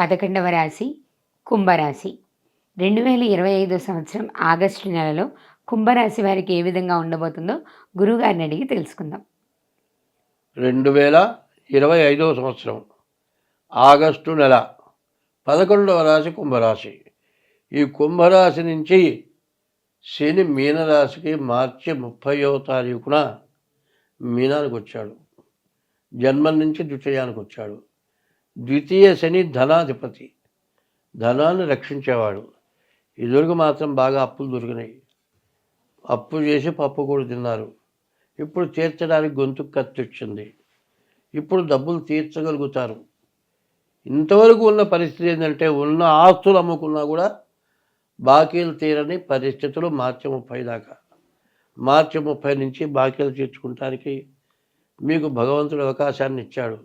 11వ రాశి కుంభరాశి. 2025 సంవత్సరం ఆగస్టు నెలలో కుంభరాశి వారికి ఏ విధంగా ఉండబోతుందో గురువుగారిని అడిగి తెలుసుకుందాం. 2025 సంవత్సరం ఆగస్టు నెల 11వ రాశి కుంభరాశి. ఈ కుంభరాశి నుంచి శని మీనరాశికి మార్చి 30వ తారీఖున మీనానికి వచ్చాడు. జన్మం నుంచి ద్వితీయానికి వచ్చాడు. ద్వితీయ శని ధనాధిపతి, ధనాన్ని రక్షించేవాడు. ఇదివరకు మాత్రం బాగా అప్పులు దొరికినాయి, అప్పు చేసి పప్పు కూడా తిన్నారు. ఇప్పుడు తీర్చడానికి గొంతుకు కత్తి వచ్చింది. ఇప్పుడు డబ్బులు తీర్చగలుగుతారు. ఇంతవరకు ఉన్న పరిస్థితి ఏంటంటే ఉన్న ఆస్తులు అమ్ముకున్నా కూడా బాకీలు తీరని పరిస్థితులు మార్చి 30 దాకా. మార్చి 30 నుంచి బాకీలు తీర్చుకుంటానికి మీకు భగవంతుడు అవకాశాన్ని ఇచ్చాడు.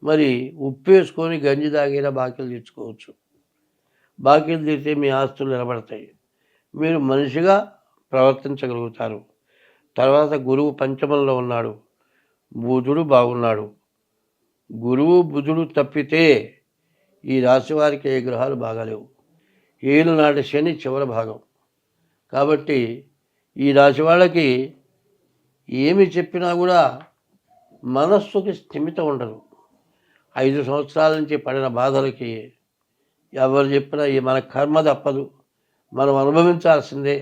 మరి ఉప్పు వేసుకొని గంజి తాగినా బాకీలు తీర్చుకోవచ్చు. బాకీలు తీరితే మీ ఆస్తులు నిలబడతాయి. మీరు మనిషిగా ప్రవర్తించగలుగుతారు. తర్వాత గురువు పంచమంలో ఉన్నాడు, బుధుడు బాగున్నాడు. గురువు బుధుడు తప్పితే ఈ రాశి వారికి ఏ గ్రహాలు బాగాలేవు. ఏలునాటి శని చివరి భాగం. కాబట్టి ఈ రాశి వాళ్ళకి ఏమి చెప్పినా కూడా మనస్సుకి స్థిమితం ఉండదు. 5 సంవత్సరాల నుంచి పడిన బాధలకి ఎవరు చెప్పినా మన కర్మ తప్పదు, మనం అనుభవించాల్సిందే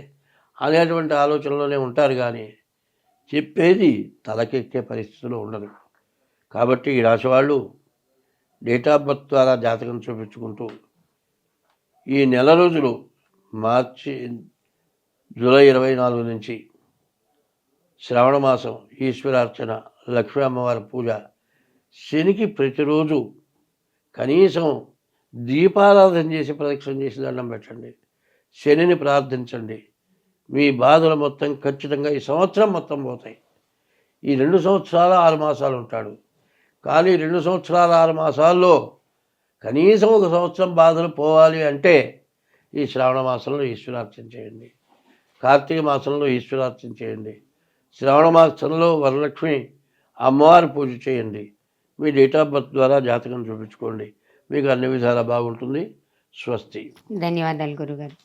అనేటువంటి ఆలోచనలోనే ఉంటారు. కానీ చెప్పేది తలకెక్కే పరిస్థితిలో ఉండదు. కాబట్టి ఈ రాశి వాళ్ళు డేట్ ఆఫ్ బర్త్ ద్వారా జాతకం చూపించుకుంటూ ఈ నెల రోజులు జూలై 24 నుంచి శ్రావణ మాసం ఈశ్వరార్చన, లక్ష్మీ అమ్మవారి పూజ, శనికి ప్రతిరోజు కనీసం దీపారాధన చేసి ప్రదక్షిణ చేసి దండం పెట్టండి. శనిని ప్రార్థించండి. మీ బాధలు మొత్తం ఖచ్చితంగా ఈ సంవత్సరం మొత్తం పోతాయి. ఈ 2 సంవత్సరాల 6 మాసాలు ఉంటాడు. కానీ 2 సంవత్సరాల 6 మాసాల్లో కనీసం 1 సంవత్సరం బాధలు పోవాలి అంటే ఈ శ్రావణ మాసంలో ఈశ్వరార్చన చేయండి, కార్తీక మాసంలో ఈశ్వరార్చన చేయండి, శ్రావణ మాసంలో వరలక్ష్మి అమ్మవారి పూజ చేయండి. మీ డేట్ ఆఫ్ బర్త్ ద్వారా జాతకం చూపించుకోండి. మీకు అన్ని విధాలా బాగుంటుంది. స్వస్తి. ధన్యవాదాలు గురుగారు.